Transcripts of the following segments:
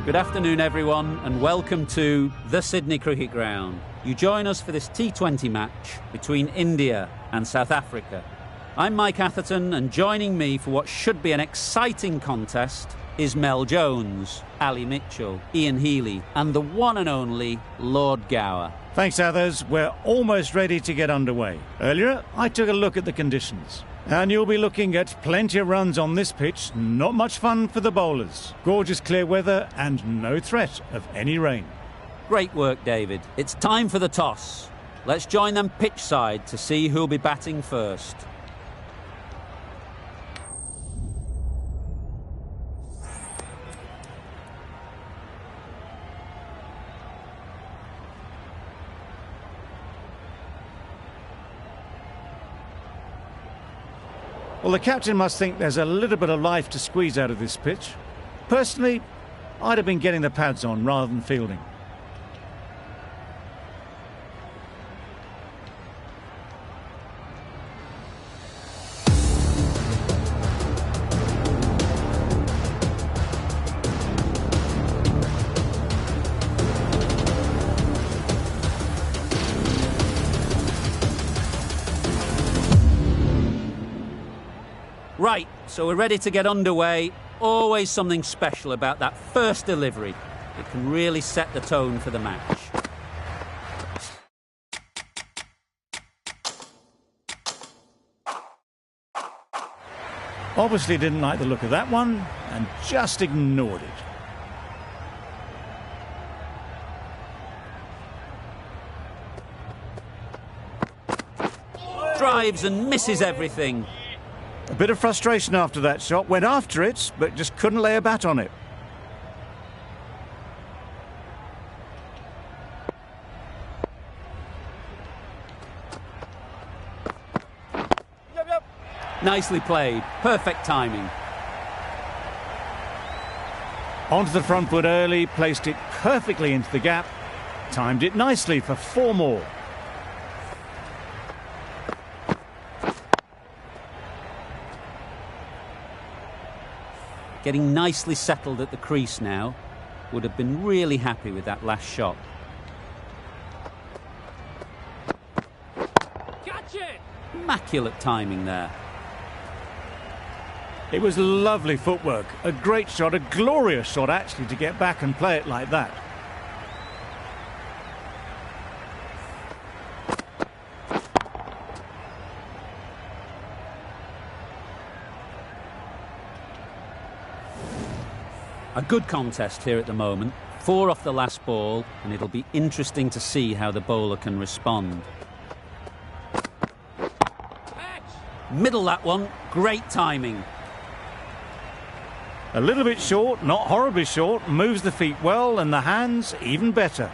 Good afternoon, everyone, and welcome to the Sydney Cricket Ground. You join us for this T20 match between India and South Africa. I'm Mike Atherton, and joining me for what should be an exciting contest is Mel Jones, Ali Mitchell, Ian Healy, and the one and only Lord Gower. Thanks, Athers. We're almost ready to get underway. Earlier, I took a look at the conditions. And you'll be looking at plenty of runs on this pitch, not much fun for the bowlers. Gorgeous clear weather and no threat of any rain. Great work, David. It's time for the toss. Let's join them pitch side to see who'll be batting first. Well, the captain must think there's a little bit of life to squeeze out of this pitch. Personally, I'd have been getting the pads on rather than fielding. Right, so we're ready to get underway. Always something special about that first delivery. It can really set the tone for the match. Obviously didn't like the look of that one and just ignored it. Drives and misses everything. A bit of frustration after that shot. Went after it, but just couldn't lay a bat on it. Nicely played. Perfect timing. Onto the front foot early, placed it perfectly into the gap. Timed it nicely for 4 more. Getting nicely settled at the crease now. Would have been really happy with that last shot. Catch it! Immaculate timing there. It was lovely footwork. A great shot, a glorious shot actually, to get back and play it like that. A good contest here at the moment. 4 off the last ball, and it'll be interesting to see how the bowler can respond. Middle that one. Great timing. A little bit short, not horribly short. Moves the feet well, and the hands even better.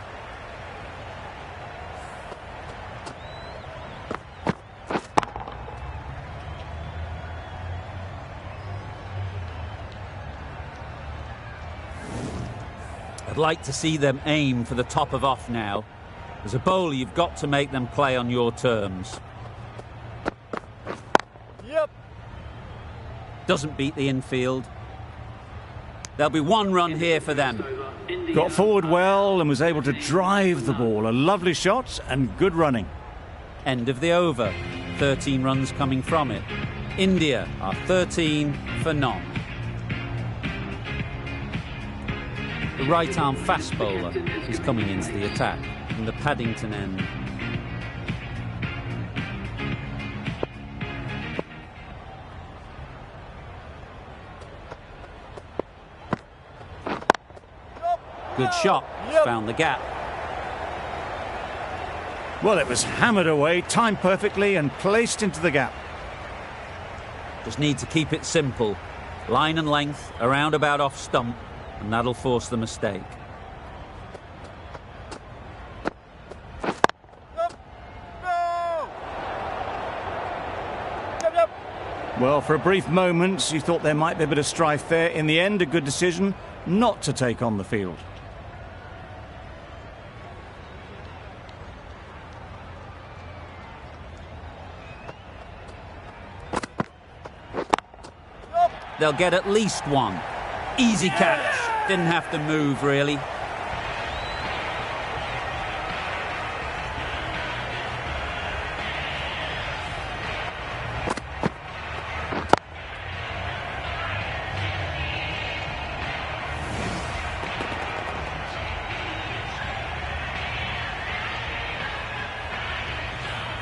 I'd like to see them aim for the top of off now. As a bowler, you've got to make them play on your terms. Yep. Doesn't beat the infield. There'll be 1 run here for them. Got forward well and was able to drive the ball. A lovely shot and good running. End of the over. 13 runs coming from it. India are 13 for none. The right-arm fast bowler is coming into the attack from the Paddington end. Good shot. Found the gap. Well, it was hammered away, timed perfectly and placed into the gap. Just need to keep it simple. Line and length, around about off stump, and that'll force the mistake. Well, for a brief moment, you thought there might be a bit of strife there. In the end, a good decision not to take on the field. They'll get at least 1. Easy catch. Didn't have to move, really.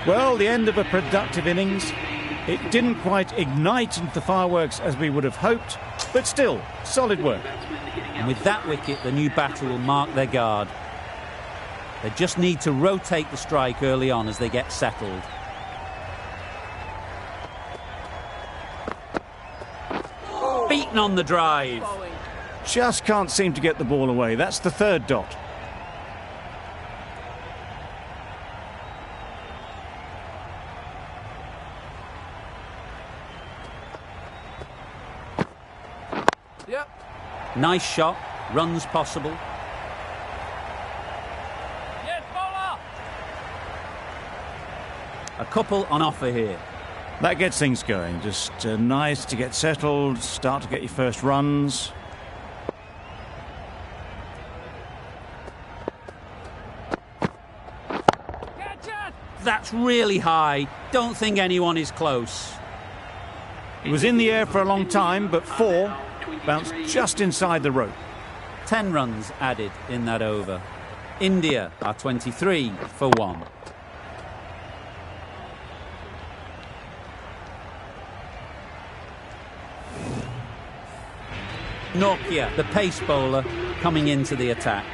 Well, the end of a productive innings. It didn't quite ignite into the fireworks as we would have hoped, but still, solid work. And with that wicket, the new batter will mark their guard. They just need to rotate the strike early on as they get settled. Beaten on the drive. Just can't seem to get the ball away. That's the third dot. Nice shot, runs possible. Yes, bowler! A couple on offer here. That gets things going. Just nice to get settled, start to get your first runs. Catch it! That's really high. Don't think anyone is close. It was in the air for a long time, but 4 bounced just inside the rope. 10 runs added in that over. India are 23 for 1. Nokia, the pace bowler, coming into the attack.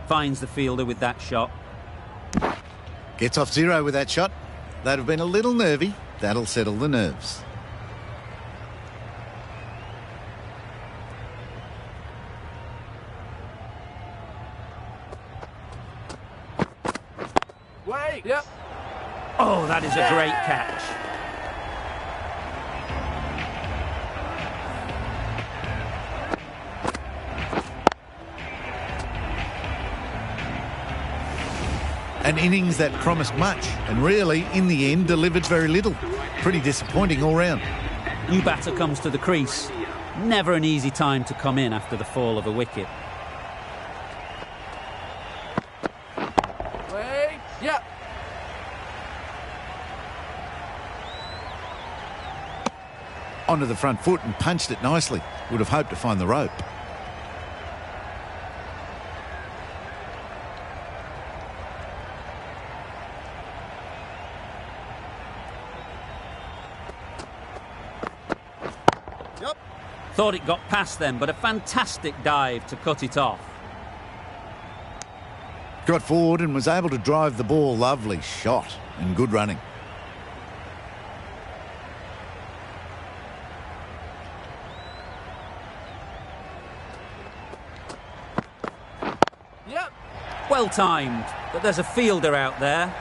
Finds the fielder with that shot. Gets off 0 with that shot. They'd have been a little nervy. That'll settle the nerves. Wait! Yep. Oh, that is a great catch. An innings that promised much and really, in the end, delivered very little. Pretty disappointing all round. New batter comes to the crease. Never an easy time to come in after the fall of a wicket. Wait! Yep. Onto the front foot and punched it nicely. Would have hoped to find the rope. Thought it got past them, but a fantastic dive to cut it off. Got forward and was able to drive the ball. Lovely shot and good running. Yep. Well timed, but there's a fielder out there.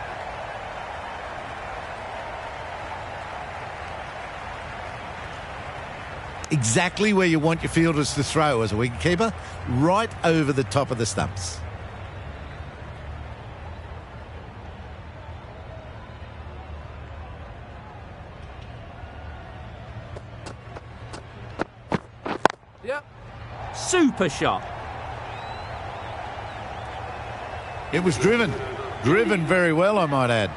Exactly where you want your fielders to throw as a wicketkeeper, right over the top of the stumps. Yep. Super shot. It was driven. Driven very well, I might add.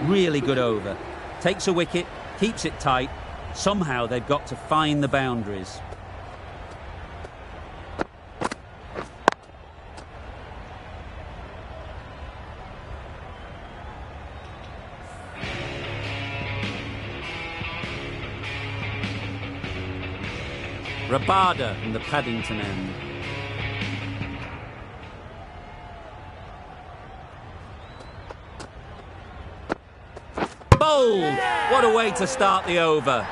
Really good over. Takes a wicket, keeps it tight. Somehow they've got to find the boundaries. Rabada from the Paddington end. Bowled! What a way to start the over.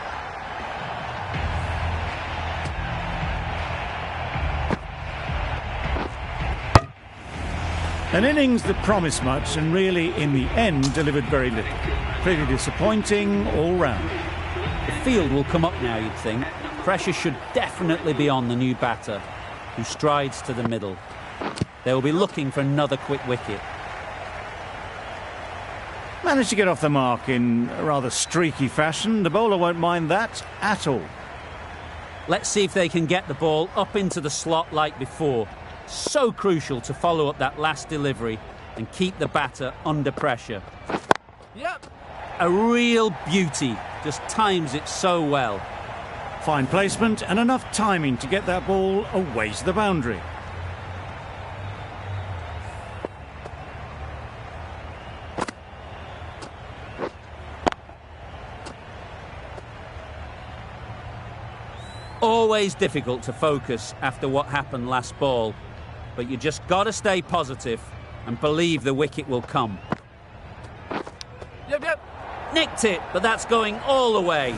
An innings that promised much and really, in the end, delivered very little. Pretty disappointing all round. The field will come up now, you'd think. Pressure should definitely be on the new batter, who strides to the middle. They will be looking for another quick wicket. Managed to get off the mark in a rather streaky fashion. The bowler won't mind that at all. Let's see if they can get the ball up into the slot like before. So crucial to follow up that last delivery and keep the batter under pressure. Yep. A real beauty, just times it so well. Fine placement and enough timing to get that ball away to the boundary. Always difficult to focus after what happened last ball, but you just got to stay positive and believe the wicket will come. Yep. Nicked it, but that's going all the way.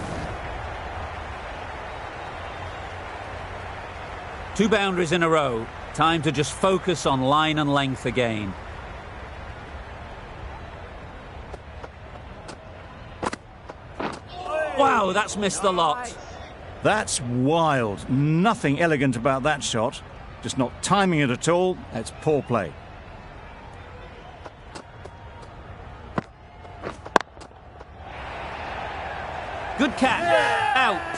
2 boundaries in a row. Time to just focus on line and length again. Wow, that's missed the lot. That's wild. Nothing elegant about that shot. Just not timing it at all. That's poor play. Good catch. Out.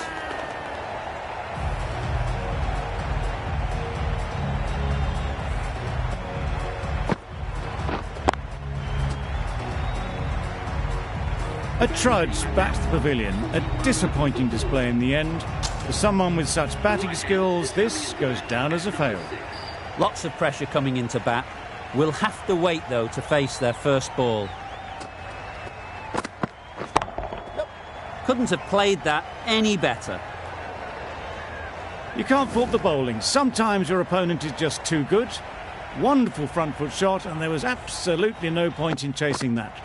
A trudge back to the pavilion. A disappointing display in the end. For someone with such batting skills, this goes down as a fail. Lots of pressure coming into bat. Will have to wait, though, to face their first ball. Couldn't have played that any better. You can't fault the bowling. Sometimes your opponent is just too good. Wonderful front foot shot, and there was absolutely no point in chasing that.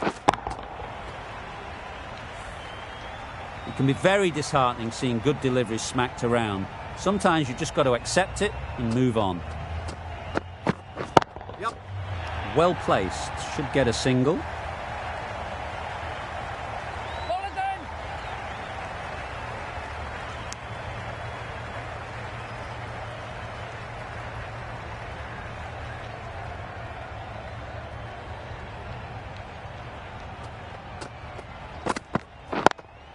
It can be very disheartening seeing good deliveries smacked around. Sometimes you just got to accept it and move on. Yep. Well placed. Should get a single. Ball it in.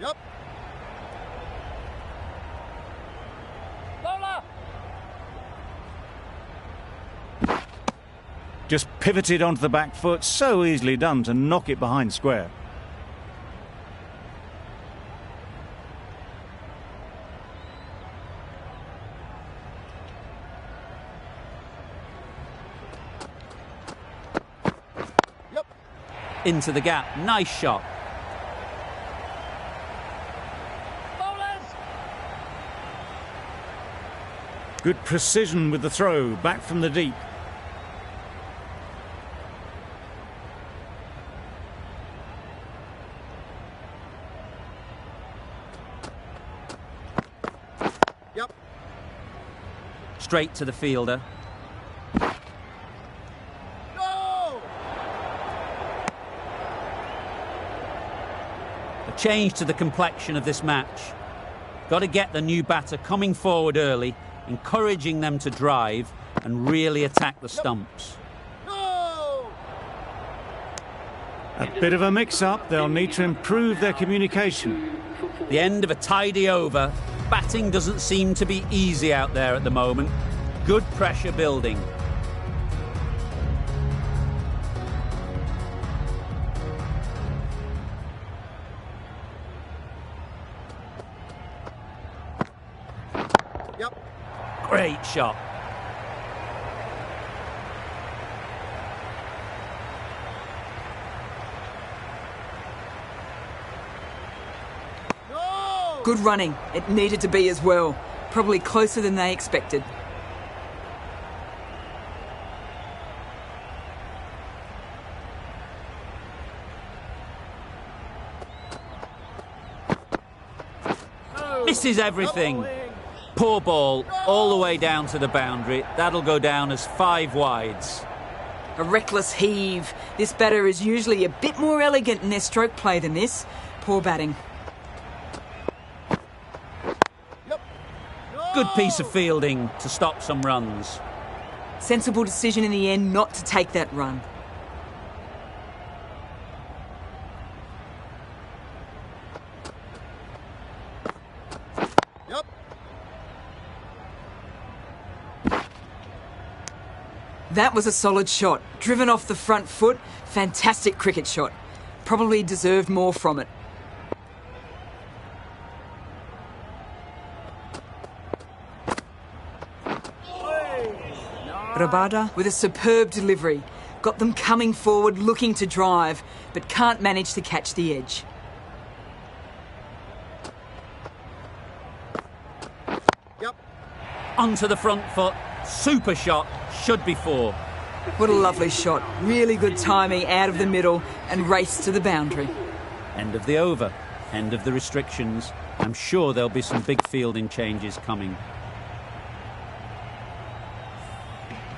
Yep. Bowler. Just pivoted onto the back foot. So easily done to knock it behind square. Yep. Into the gap. Nice shot. Bowlers. Good precision with the throw, back from the deep. Yep. Straight to the fielder. No. A change to the complexion of this match. Got to get the new batter coming forward early, encouraging them to drive and really attack the stumps. No. A bit of a mix-up. They'll need to improve their communication. The end of a tidy over. Batting doesn't seem to be easy out there at the moment. Good pressure building. Yep. Great shot. No. Good running. It needed to be as well. Probably closer than they expected. Misses everything. Poor ball, all the way down to the boundary. That'll go down as 5 wides. A reckless heave. This batter is usually a bit more elegant in their stroke play than this. Poor batting. Good piece of fielding to stop some runs. Sensible decision in the end not to take that run. Yep. That was a solid shot. Driven off the front foot. Fantastic cricket shot. Probably deserved more from it. Rabada with a superb delivery. Got them coming forward looking to drive, but can't manage to catch the edge. Yep. Onto the front foot. Super shot. Should be 4. What a lovely shot. Really good timing out of the middle and race to the boundary. End of the over. End of the restrictions. I'm sure there'll be some big fielding changes coming.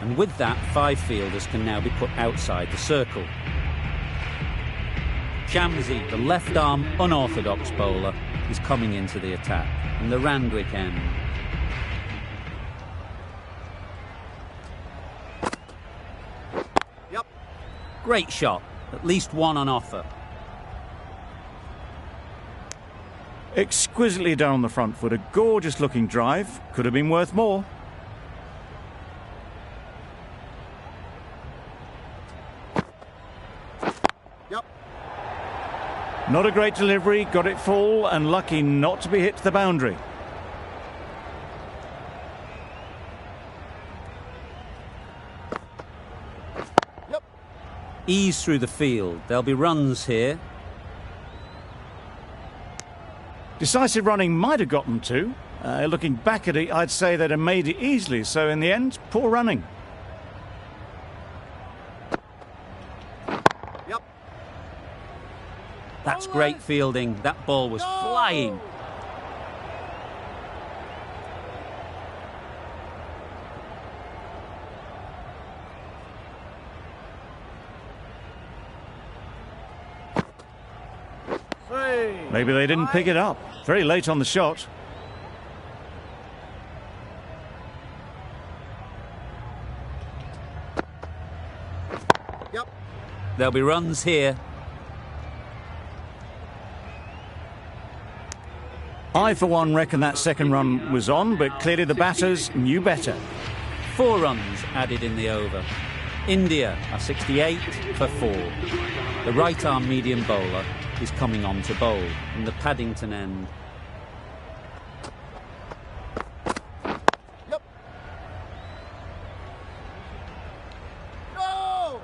And with that, 5 fielders can now be put outside the circle. Shamsi, the left-arm unorthodox bowler, is coming into the attack. And the Randwick end. Yep. Great shot. At least 1 on offer. Exquisitely done on the front foot. A gorgeous-looking drive. Could have been worth more. Yep. Not a great delivery, got it full and lucky not to be hit to the boundary. Yep. Ease through the field. There'll be runs here. Decisive running might have got them to. Looking back at it, I'd say they'd have made it easily, so in the end, poor running. Yep. That's great fielding. That ball was flying. Maybe they didn't pick it up. Very late on the shot. Yep. There'll be runs here. I, for one, reckon that second run was on, but clearly the batters knew better. 4 runs added in the over. India are 68 for 4. The right-arm medium bowler is coming on to bowl in the Paddington end. Yep. No!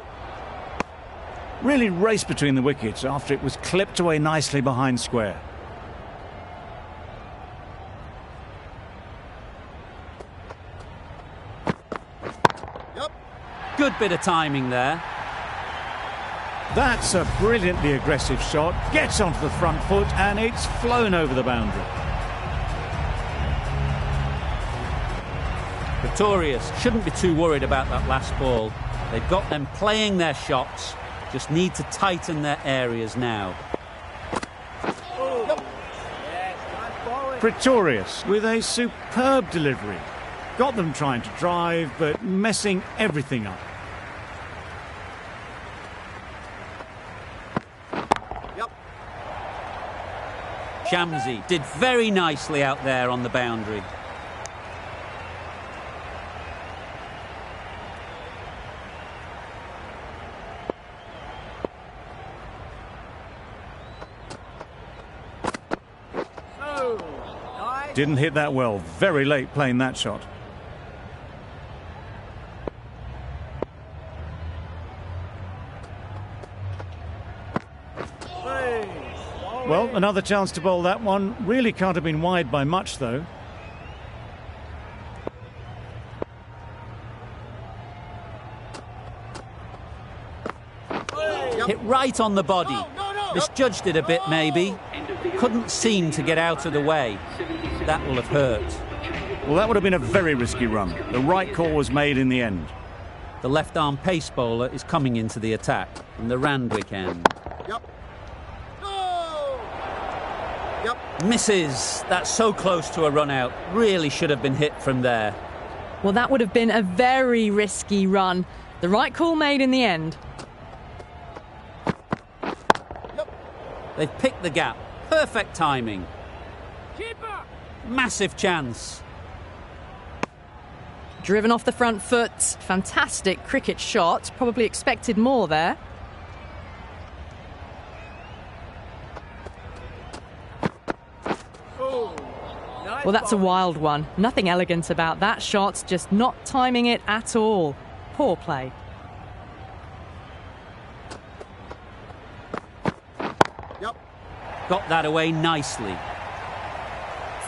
Really raced between the wickets after it was clipped away nicely behind square. Yep. Good bit of timing there. That's a brilliantly aggressive shot. Gets onto the front foot and it's flown over the boundary. Pretorius shouldn't be too worried about that last ball. They've got them playing their shots. Just need to tighten their areas now. Pretorius with a superb delivery. Got them trying to drive, but messing everything up. Yep. Shamsi did very nicely out there on the boundary. Didn't hit that well. Very late playing that shot. Well, another chance to bowl that one. Really can't have been wide by much, though. Hit right on the body. Misjudged it a bit, maybe. Couldn't seem to get out of the way. That will have hurt. Well, that would have been a very risky run. The right call was made in the end. The left-arm pace bowler is coming into the attack from the Randwick end. Yep. No! Yep. Misses. That's so close to a run out. Really should have been hit from there. Well, that would have been a very risky run. The right call made in the end. They've picked the gap. Perfect timing. Keeper! Massive chance. Driven off the front foot. Fantastic cricket shot. Probably expected more there. Well, that's a wild one. Nothing elegant about that shot, just not timing it at all. Poor play. Yep. Got that away nicely.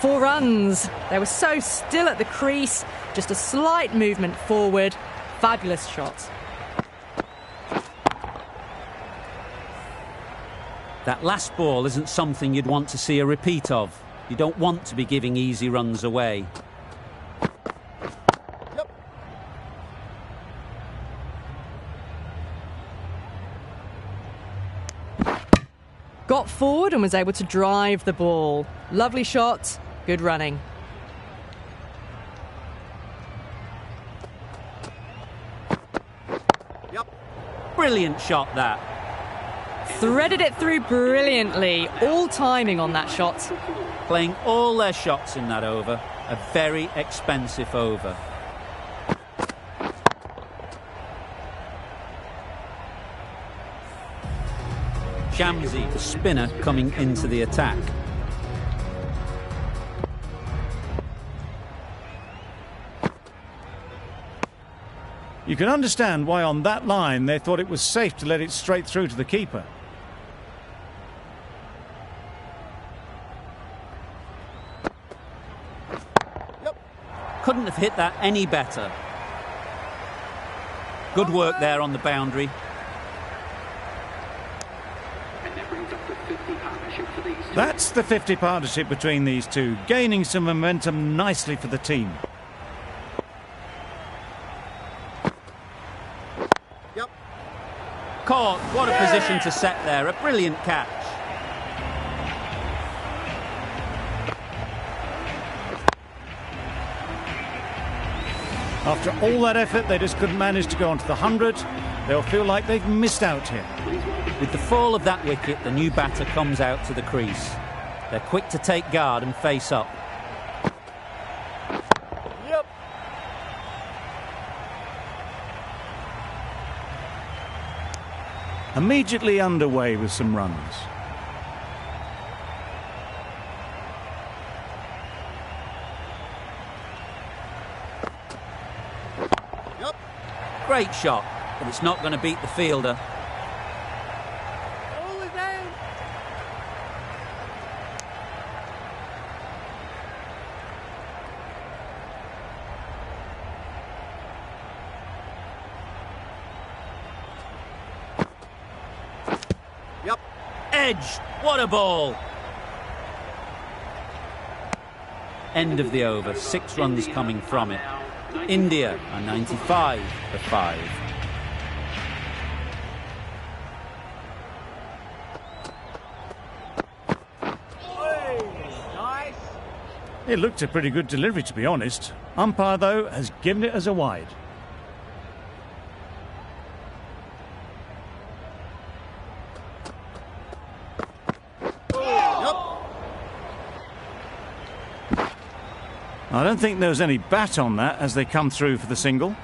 4 runs. They were so still at the crease. Just a slight movement forward. Fabulous shot. That last ball isn't something you'd want to see a repeat of. You don't want to be giving easy runs away. Yep. Got forward and was able to drive the ball. Lovely shot. Good running. Yep. Brilliant shot, that. Threaded it through brilliantly. All timing on that shot. Playing all their shots in that over. A very expensive over. Shamsi, the spinner, coming into the attack. You can understand why on that line they thought it was safe to let it straight through to the keeper. Couldn't have hit that any better. Good work there on the boundary. That's the 50 partnership between these two, gaining some momentum nicely for the team. Yep. Caught. What a position to set there. A brilliant catch. After all that effort, they just couldn't manage to go onto the 100. They'll feel like they've missed out here. With the fall of that wicket, the new batter comes out to the crease. They're quick to take guard and face up. Yep. Immediately underway with some runs. Yep. Great shot, but it's not going to beat the fielder. All is down. Yep. Edge. What a ball. End of the over. 6 runs coming from it. India are 95 for 5. Nice. It looked a pretty good delivery, to be honest. Umpire, though, has given it as a wide. I don't think there was any bat on that as they come through for the single.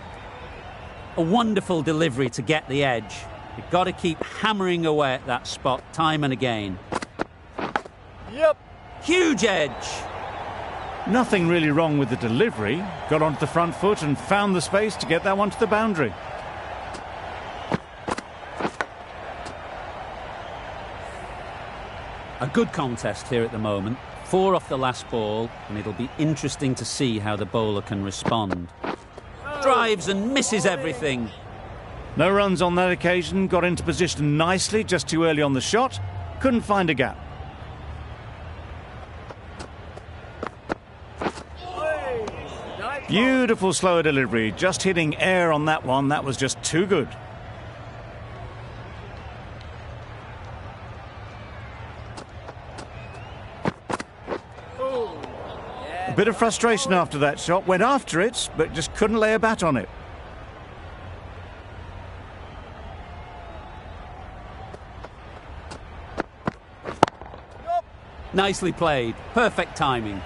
A wonderful delivery to get the edge. You've got to keep hammering away at that spot time and again. Yep. Huge edge. Nothing really wrong with the delivery. Got onto the front foot and found the space to get that one to the boundary. A good contest here at the moment. 4 off the last ball, and it'll be interesting to see how the bowler can respond. Drives and misses everything. No runs on that occasion. Got into position nicely, just too early on the shot. Couldn't find a gap. Beautiful slower delivery. Just hitting air on that one. That was just too good. bit of frustration after that shot. Went after it, but just couldn't lay a bat on it. Nicely played. Perfect timing.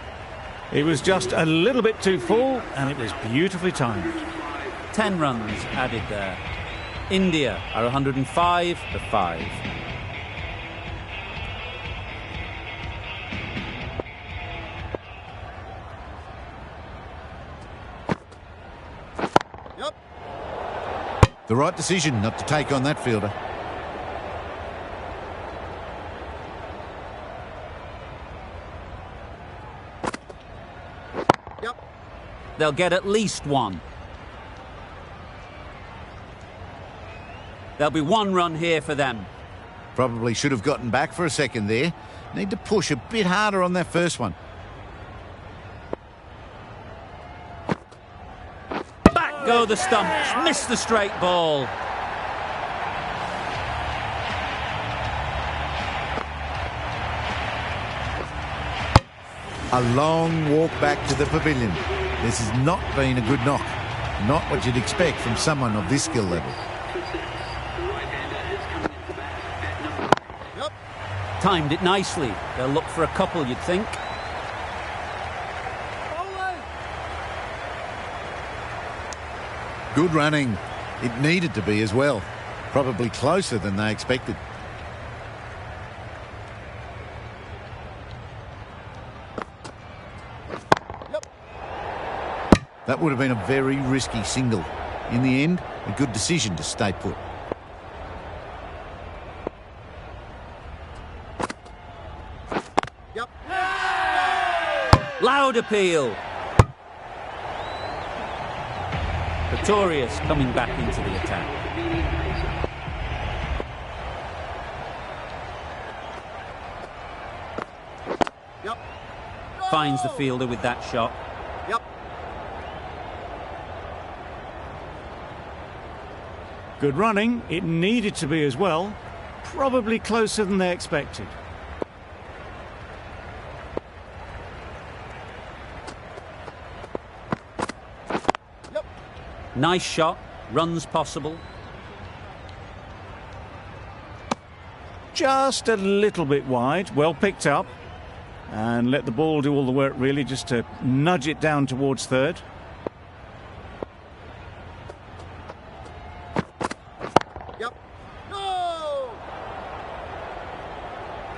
He was just a little bit too full, and it was beautifully timed. 10 runs added there. India are 105 for 5. Yep. The right decision not to take on that fielder. Yep. They'll get at least one. There'll be 1 run here for them. Probably should have gotten back for a second there. Need to push a bit harder on that first one. Back go the stumps. Missed the straight ball. A long walk back to the pavilion. This has not been a good knock. Not what you'd expect from someone of this skill level. Yep. Timed it nicely. They'll look for a couple, you'd think. Good running. It needed to be as well. Probably closer than they expected. Yep. That would have been a very risky single. In the end, a good decision to stay put. Yep. Loud appeal. Victorious coming back into the attack. Yep. Finds the fielder with that shot. Yep. Good running. It needed to be as well. Probably closer than they expected. Yep. Nice shot. Runs possible. Just a little bit wide. Well picked up. And let the ball do all the work, really, just to nudge it down towards third. Yep. No!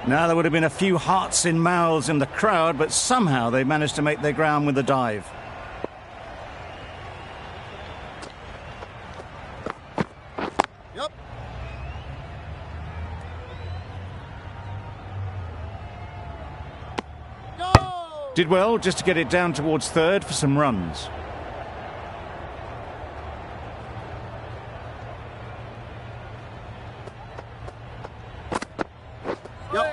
Now, there would have been a few hearts in mouths in the crowd, but somehow they managed to make their ground with a dive. Yep. No! Did well just to get it down towards third for some runs. Yep.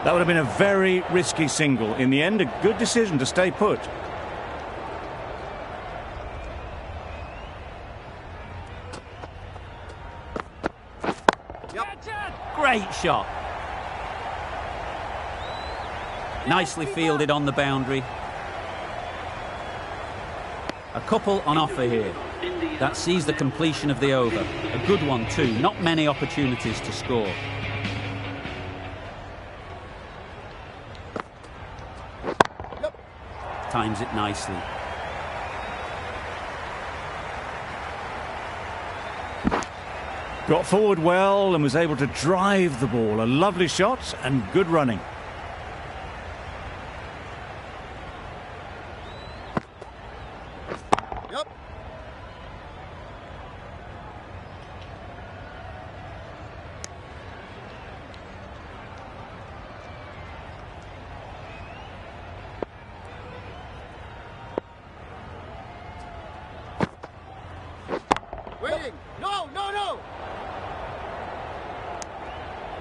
That would have been a very risky single. In the end, a good decision to stay put. Yep. Great shot. Nicely fielded on the boundary. A couple on offer here. That sees the completion of the over. A good one too. Not many opportunities to score. Yep. Times it nicely. Got forward well and was able to drive the ball. A lovely shot and good running. Yep. Waiting. No, no, no.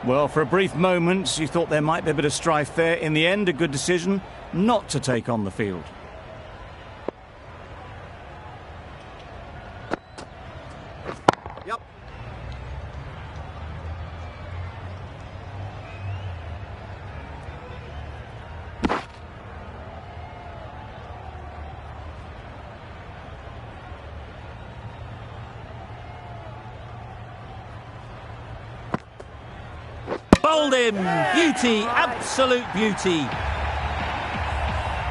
Well, for a brief moment, you thought there might be a bit of strife there. In the end, a good decision not to take on the field. Yep. Bowled him! Beauty, absolute beauty.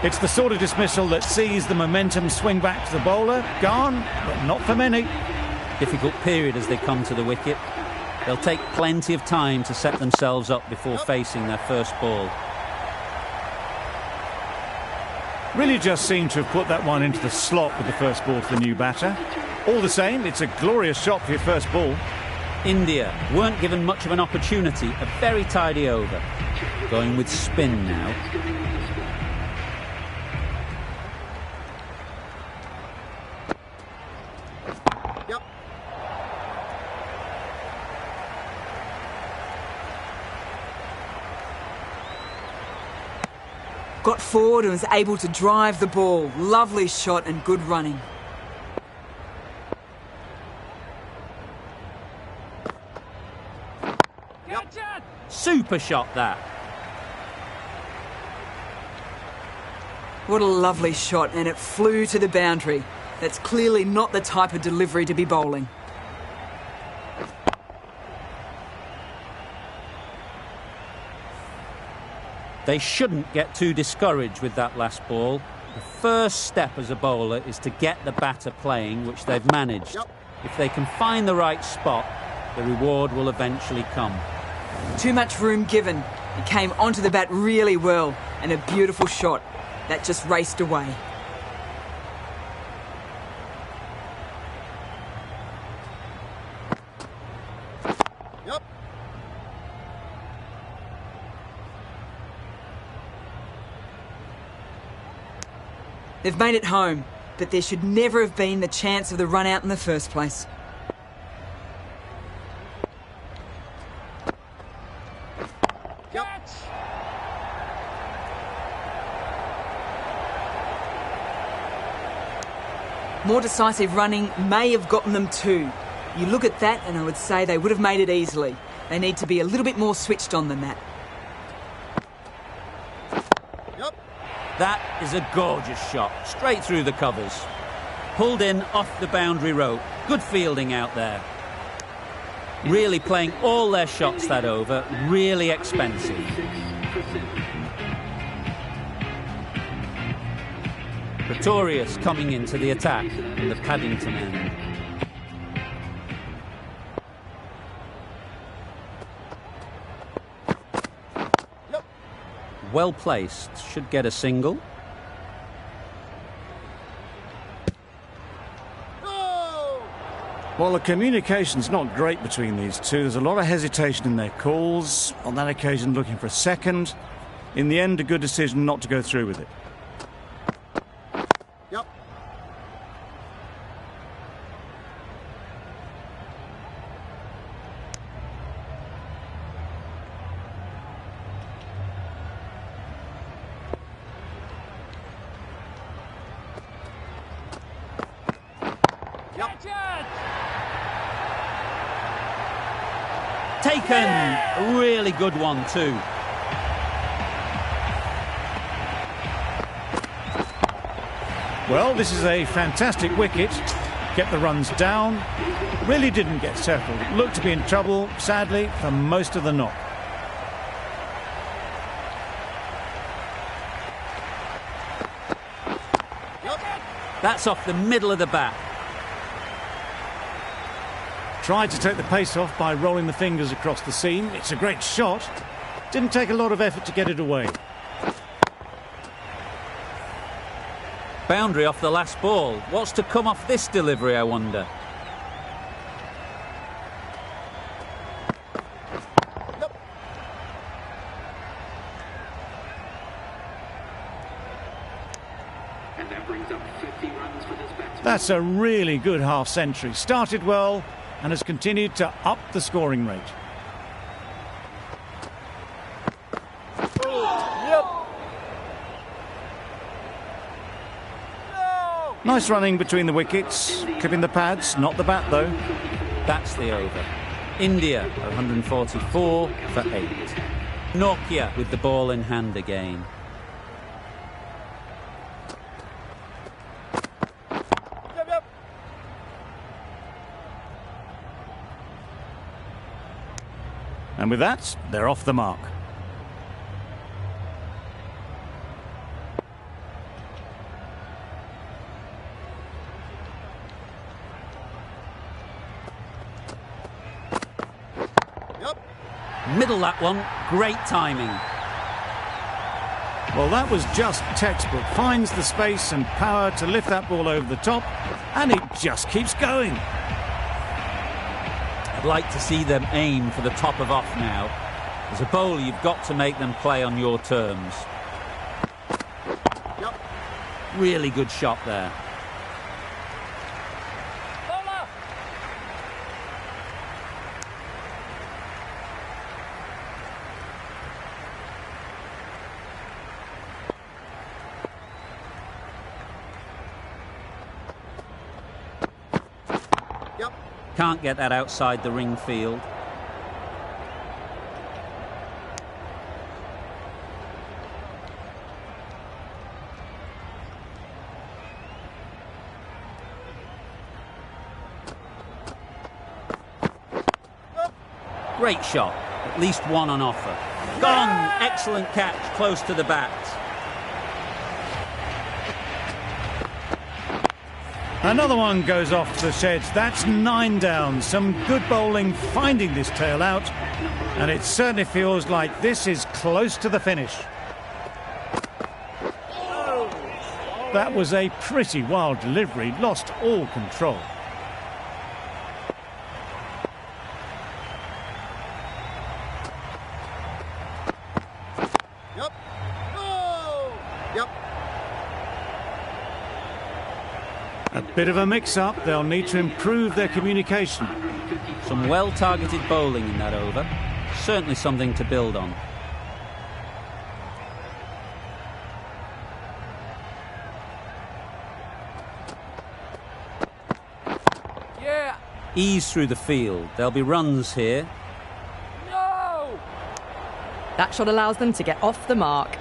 It's the sort of dismissal that sees the momentum swing back to the bowler. Gone, but not for many. Difficult period as they come to the wicket. They'll take plenty of time to set themselves up before facing their first ball. Really just seemed to have put that one into the slot with the first ball to the new batter. All the same, it's a glorious shot for your first ball. India weren't given much of an opportunity. A very tidy over. Going with spin now. Yep. Got forward and was able to drive the ball. Lovely shot and good running. Super shot that. What a lovely shot, and it flew to the boundary. That's clearly not the type of delivery to be bowling. They shouldn't get too discouraged with that last ball. The first step as a bowler is to get the batter playing, which they've managed. Yep. If they can find the right spot, the reward will eventually come. Too much room given. He came onto the bat really well, and a beautiful shot. That just raced away. Yep. They've made it home, but there should never have been the chance of the run out in the first place. More decisive running may have gotten them two. You look at that and I would say they would have made it easily. They need to be a little bit more switched on than that. Yep. That is a gorgeous shot, straight through the covers. Pulled in off the boundary rope. Good fielding out there. Really playing all their shots that over, really expensive. Pretorius coming into the attack in the Paddington end. Yep. Well placed, should get a single. No! Well, the communication's not great between these two. There's a lot of hesitation in their calls. On that occasion, looking for a second. In the end, a good decision not to go through with it. Yep. Taken! A really good one too. Well, this is a fantastic wicket. Get the runs down. Really didn't get settled. Looked to be in trouble, sadly, for most of the knock. That's off the middle of the bat. Tried to take the pace off by rolling the fingers across the seam. It's a great shot. Didn't take a lot of effort to get it away. Boundary off the last ball. What's to come off this delivery, I wonder? And that brings up 50 runs for this batsman. That's a really good half-century. Started well and has continued to up the scoring rate. Nice running between the wickets, clipping the pads, not the bat though. That's the over. India 144 for 8. Nokia with the ball in hand again. And with that, they're off the mark. Middle that one, great timing. Well, that was just textbook. Finds the space and power to lift that ball over the top, and it just keeps going. I'd like to see them aim for the top of off now. As a bowler, you've got to make them play on your terms. Really good shot there. Can't get that outside the ring field. Great shot. At least one on offer. Gone! Excellent catch, close to the bat. Another one goes off the sheds. That's 9 down. Some good bowling finding this tail out. And it certainly feels like this is close to the finish. That was a pretty wild delivery. Lost all control. A bit of a mix-up. They'll need to improve their communication. Some well-targeted bowling in that over. Certainly something to build on. Yeah. Ease through the field. There'll be runs here. No. That shot allows them to get off the mark.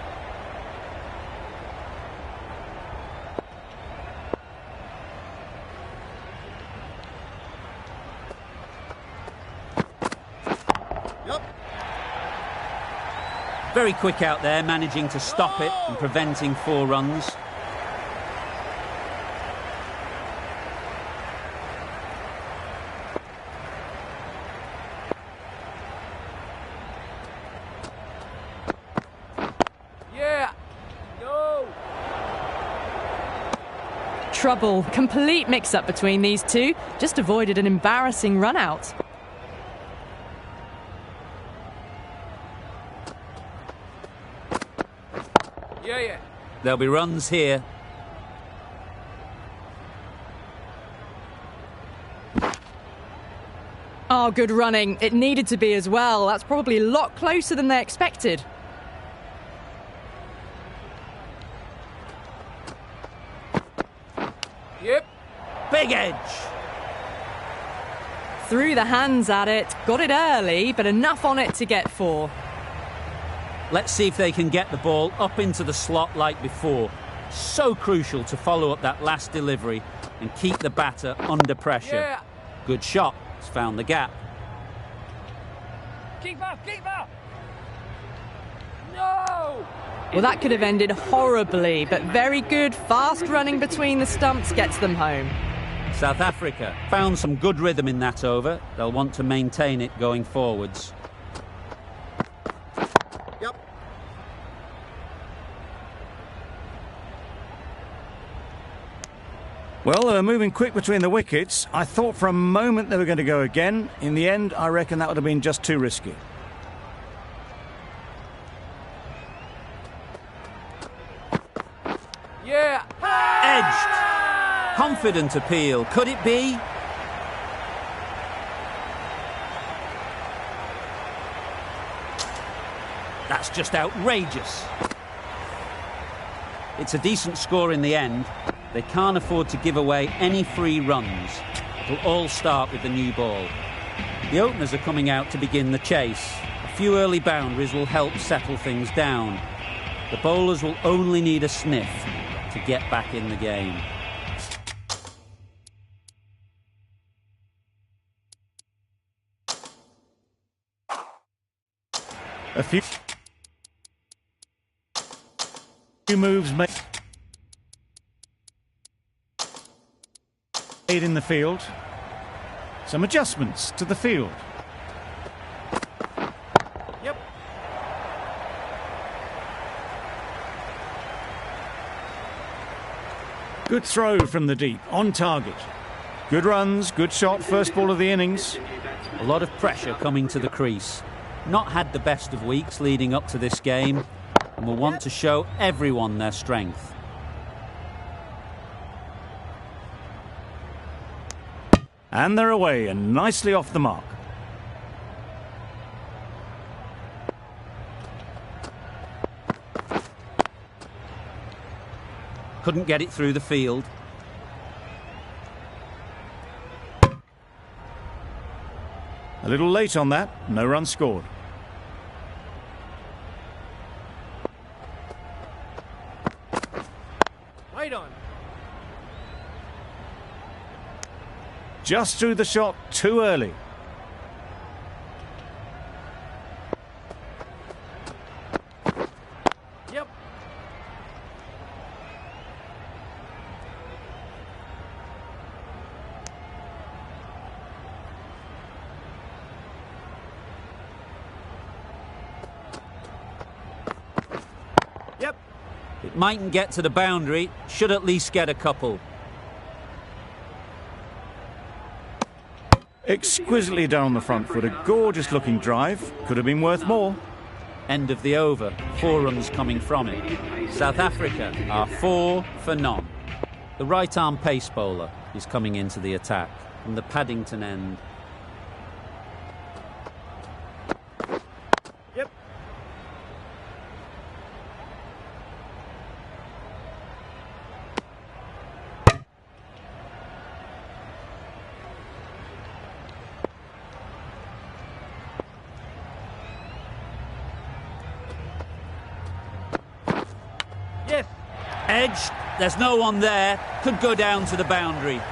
Very quick out there, managing to stop it and preventing 4 runs. Yeah. No. Trouble. Complete mix-up between these two. Just avoided an embarrassing run-out. Yeah. There'll be runs here. Oh, good running. It needed to be as well. That's probably a lot closer than they expected. Yep. Big edge. Threw the hands at it. Got it early, but enough on it to get 4. Let's see if they can get the ball up into the slot like before. So crucial to follow up that last delivery and keep the batter under pressure. Yeah. Good shot. It's found the gap. Keep up. No. Well, that could have ended horribly, but very good, fast running between the stumps gets them home. South Africa found some good rhythm in that over. They'll want to maintain it going forwards. Well, they were moving quick between the wickets. I thought for a moment they were going to go again. In the end, I reckon that would have been just too risky. Yeah. Edged. Confident appeal. Could it be? That's just outrageous. It's a decent score in the end. They can't afford to give away any free runs. It'll all start with the new ball. The openers are coming out to begin the chase. A few early boundaries will help settle things down. The bowlers will only need a sniff to get back in the game. A few moves made in the field. Some adjustments to the field. Yep. Good throw from the deep, on target. Good runs, good shot, first ball of the innings. A lot of pressure coming to the crease. Not had the best of weeks leading up to this game, and will want to show everyone their strength. And they're away and nicely off the mark. Couldn't get it through the field. A little late on that, no run scored. Right on. Just threw the shot too early. Yep. Yep. It mightn't get to the boundary, should at least get a couple. Exquisitely done on the front foot, a gorgeous looking drive. Could have been worth more. End of the over, 4 runs coming from it. South Africa are 4 for none. The right arm pace bowler is coming into the attack from the Paddington end. Yep. Yes. Edge, there's no one there, could go down to the boundary.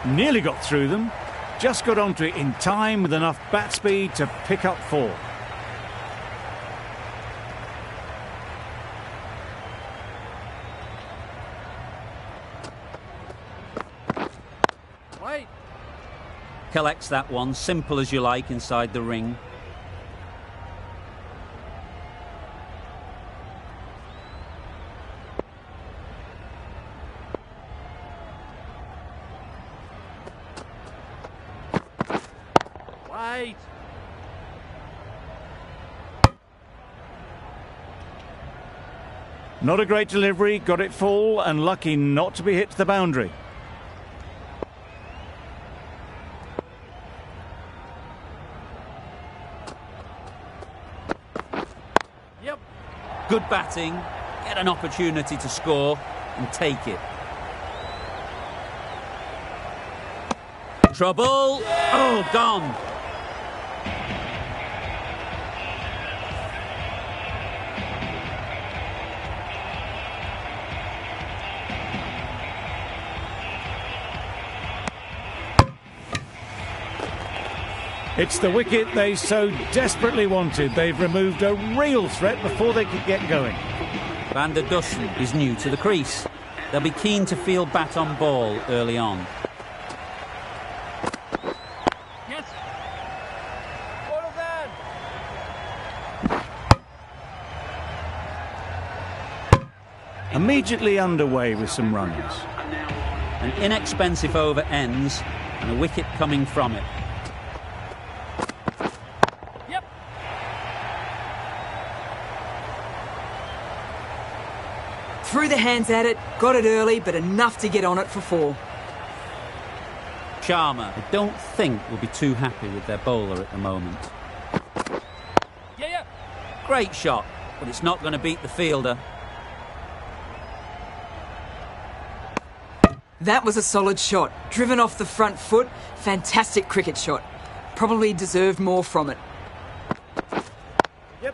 Nearly got through them. Just got onto it in time with enough bat speed to pick up 4. Right. Collects that one, simple as you like, inside the ring. Right. Not a great delivery, got it full and lucky not to be hit to the boundary. Yep. Good batting, get an opportunity to score and take it. Trouble! Oh, gone! It's the wicket they so desperately wanted. They've removed a real threat before they could get going. Van der Dussen is new to the crease. They'll be keen to field bat on ball early on. Yes. Well done. Immediately underway with some runs. An inexpensive over ends and a wicket coming from it. Yep. Threw the hands at it, got it early, but enough to get on it for 4. Sharma, I don't think will be too happy with their bowler at the moment. Yeah. Great shot, but it's not going to beat the fielder. That was a solid shot. Driven off the front foot. Fantastic cricket shot. Probably deserved more from it. Yep.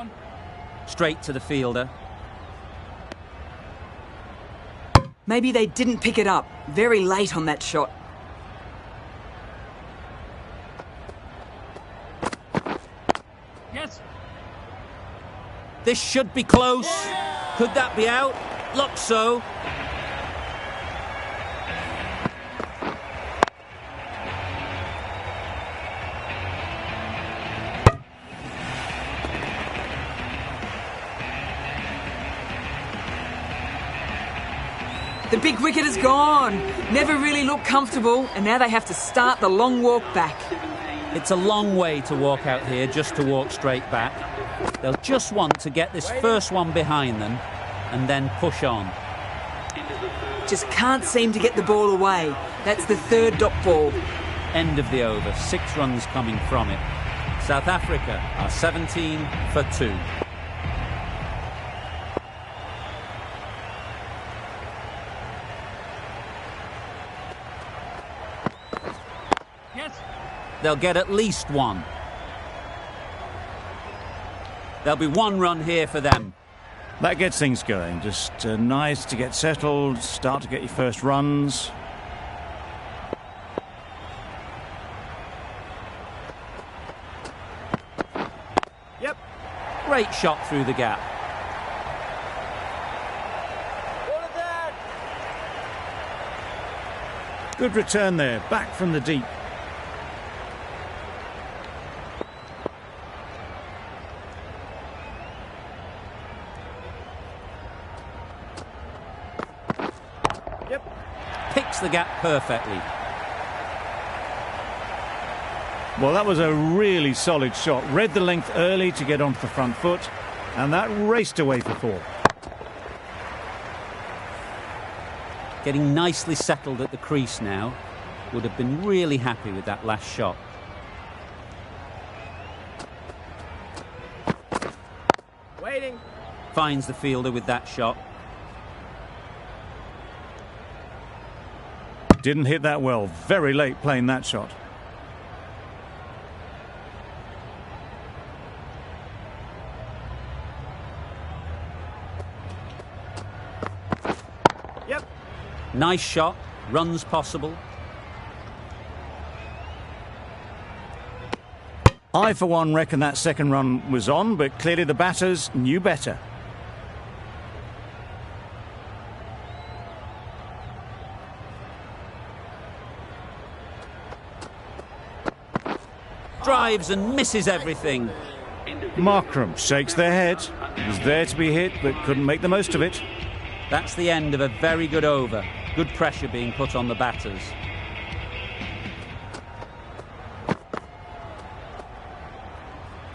on. Straight to the fielder. Maybe they didn't pick it up. Very late on that shot. Yes. This should be close. Could that be out? Looks so. The big wicket is gone. Never really looked comfortable, and now they have to start the long walk back. It's a long way to walk out here just to walk straight back. They'll just want to get this first one behind them and then push on. Just can't seem to get the ball away. That's the third dot ball. End of the over, 6 runs coming from it. South Africa are 17 for 2. Yes. They'll get at least one. There'll be 1 run here for them. That gets things going. Just nice to get settled, start to get your first runs. Yep. Great shot through the gap. What is that? Good return there, back from the deep. Picks the gap perfectly. Well, that was a really solid shot. Read the length early to get onto the front foot, and that raced away for 4. Getting nicely settled at the crease now. Would have been really happy with that last shot. Waiting. Finds the fielder with that shot. Didn't hit that well. Very late playing that shot. Yep. Nice shot. Runs possible. I, for one, reckon that second run was on, but clearly the batters knew better. Drives and misses everything. Markram shakes their head. It was there to be hit, but couldn't make the most of it. That's the end of a very good over. Good pressure being put on the batters.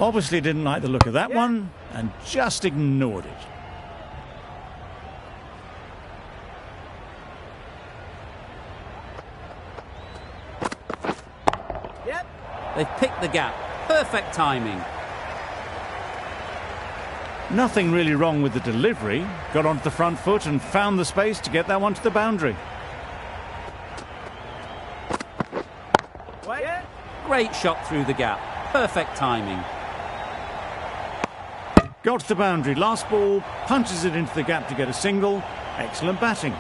Obviously didn't like the look of that one, and just ignored it. Yep. They've picked the gap. Perfect timing. Nothing really wrong with the delivery. Got onto the front foot and found the space to get that one to the boundary. Wait. Yeah. Great shot through the gap. Perfect timing. Got to the boundary. Last ball, punches it into the gap to get a single. Excellent batting.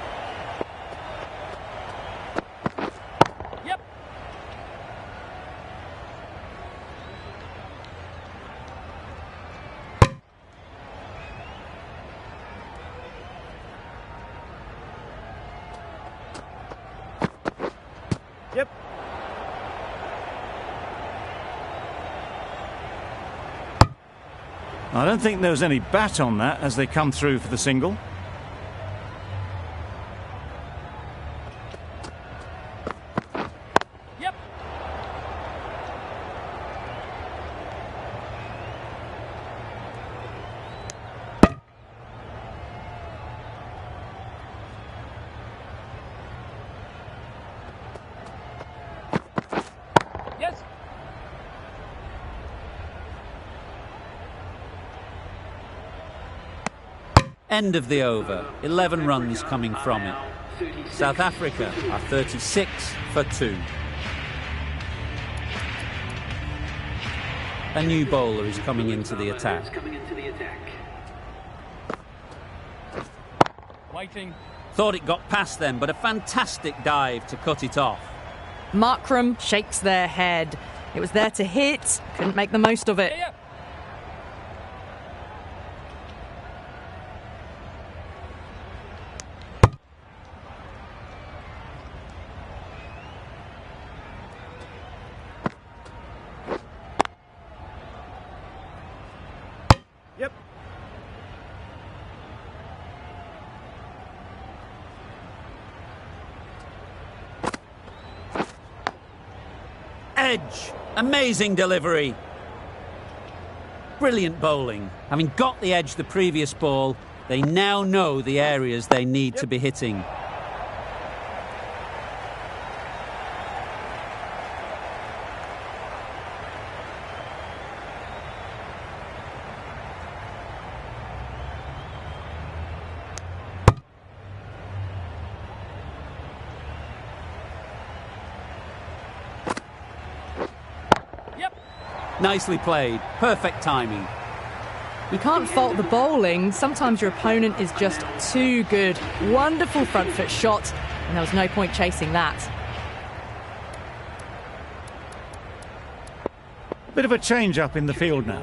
Yep. Yep. I don't think there was any bat on that as they come through for the single. Yep. Yes. End of the over. 11 runs coming from it. South Africa are 36 for 2. A new bowler is coming into the attack. Waiting. Thought it got past them, but a fantastic dive to cut it off. Markram shakes their head. It was there to hit, couldn't make the most of it. Yeah. Yep. Edge. Amazing delivery. Brilliant bowling. Having got the edge the previous ball, they now know the areas they need to be hitting. Nicely played. Perfect timing. You can't fault the bowling. Sometimes your opponent is just too good. Wonderful front foot shot, and there was no point chasing that. Bit of a change up in the field now.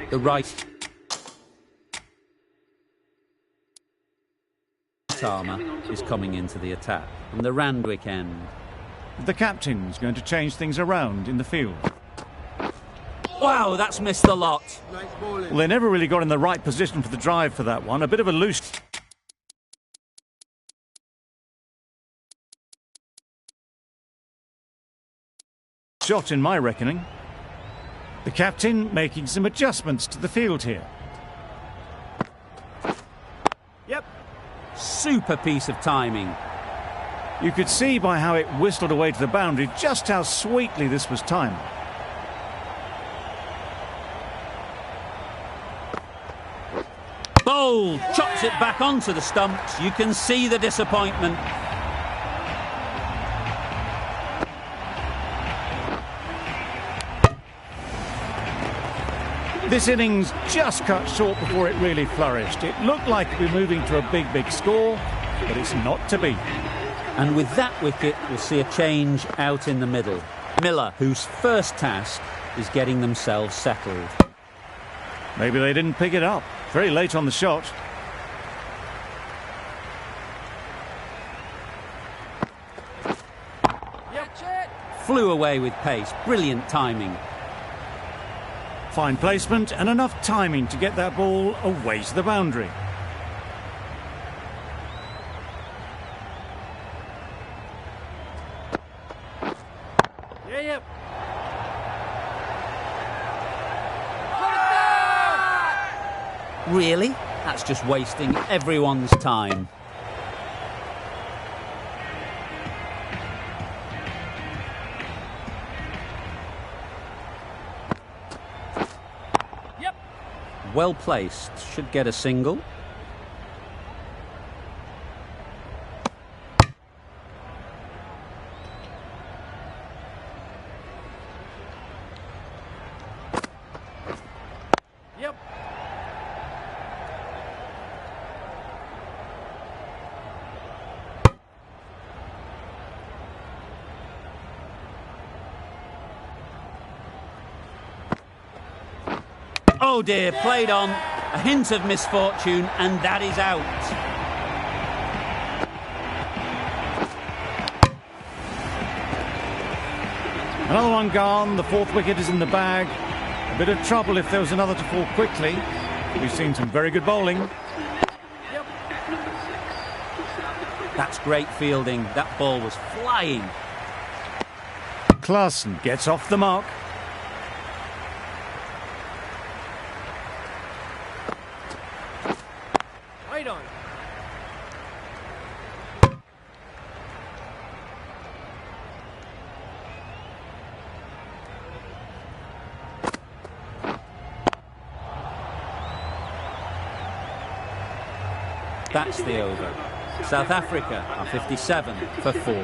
The right armour is coming into the attack from the Randwick end. The captain's going to change things around in the field. Wow, that's missed the lot. Well, they never really got in the right position for the drive for that one. A bit of a loose shot in my reckoning. The captain making some adjustments to the field here. Yep. Super piece of timing. You could see by how it whistled away to the boundary just how sweetly this was timed. Bold, chops it back onto the stumps. You can see the disappointment. This innings just cut short before it really flourished. It looked like it would be moving to a big score, but it's not to be. And with that wicket, we'll see a change out in the middle. Miller, whose first task is getting themselves settled. Maybe they didn't pick it up. Very late on the shot. Flew away with pace. Brilliant timing. Fine placement and enough timing to get that ball away to the boundary. Yep. Really? That's just wasting everyone's time. Yep. Well placed. Should get a single. Yep. Oh dear, played on. A hint of misfortune, and that is out. Another one gone. The fourth wicket is in the bag. A bit of trouble if there was another to fall quickly. We've seen some very good bowling. That's great fielding. That ball was flying. Klaassen gets off the mark. Wait on. That's the over. South Africa are 57 for 4.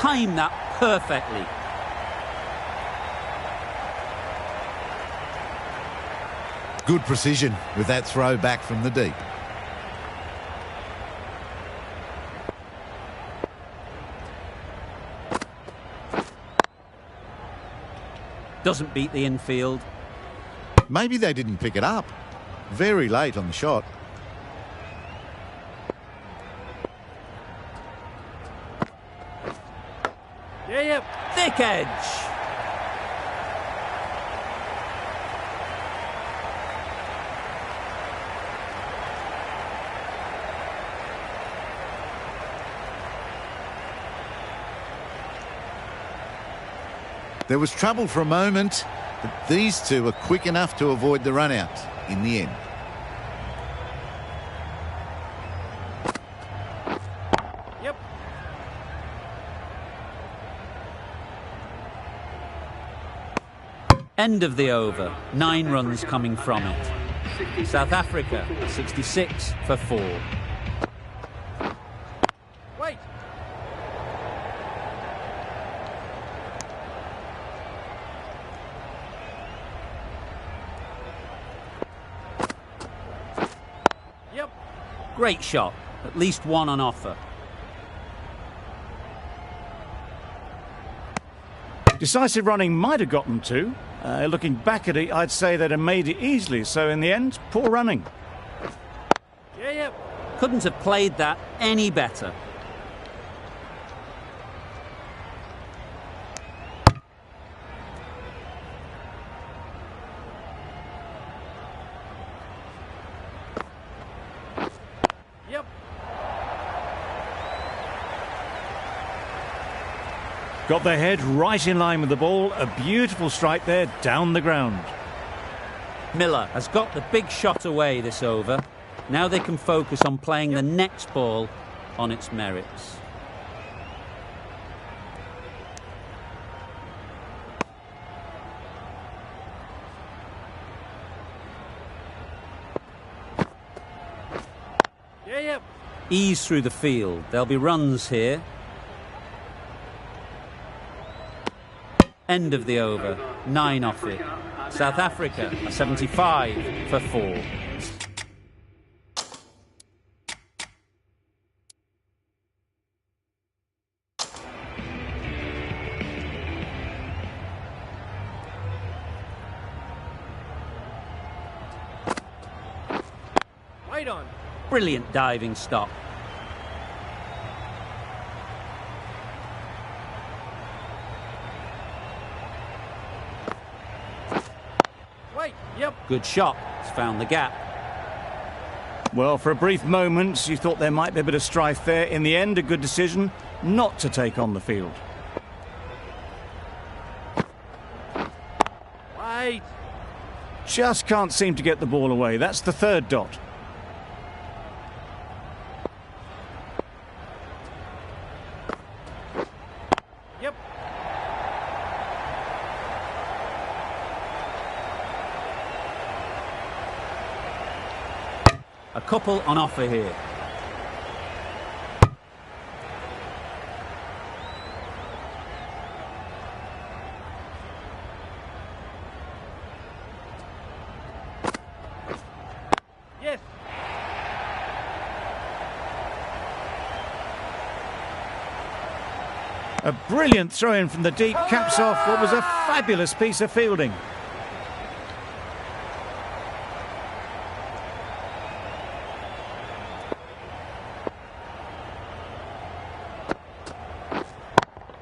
timed that perfectly. Good precision with that throw back from the deep. Doesn't beat the infield. Maybe they didn't pick it up. Very late on the shot. Yeah, yep. Thick edge. There was trouble for a moment, but these two were quick enough to avoid the run-out in the end. Yep. End of the over. 9 runs coming from it. South Africa 66 for 4. Wait. Yep. Great shot. At least one on offer. Decisive running might have gotten 2. Looking back at it, I'd say they'd have made it easily. So in the end, poor running. Yeah, yep. Couldn't have played that any better. Yep. Got their head right in line with the ball. A beautiful strike there down the ground. Miller has got the big shot away this over. Now they can focus on playing the next ball on its merits. Yeah, yep. Ease through the field. There'll be runs here. End of the over. 9 off it. South Africa are 75 for 4. Right on. Brilliant diving stop. Wait. Yep. Good shot. It's found the gap. Well, for a brief moment, you thought there might be a bit of strife there. In the end, a good decision not to take on the field. Right. Just can't seem to get the ball away. That's the 3rd dot. Yep. A couple on offer here. Yes. A brilliant throw-in from the deep caps off what was a fabulous piece of fielding.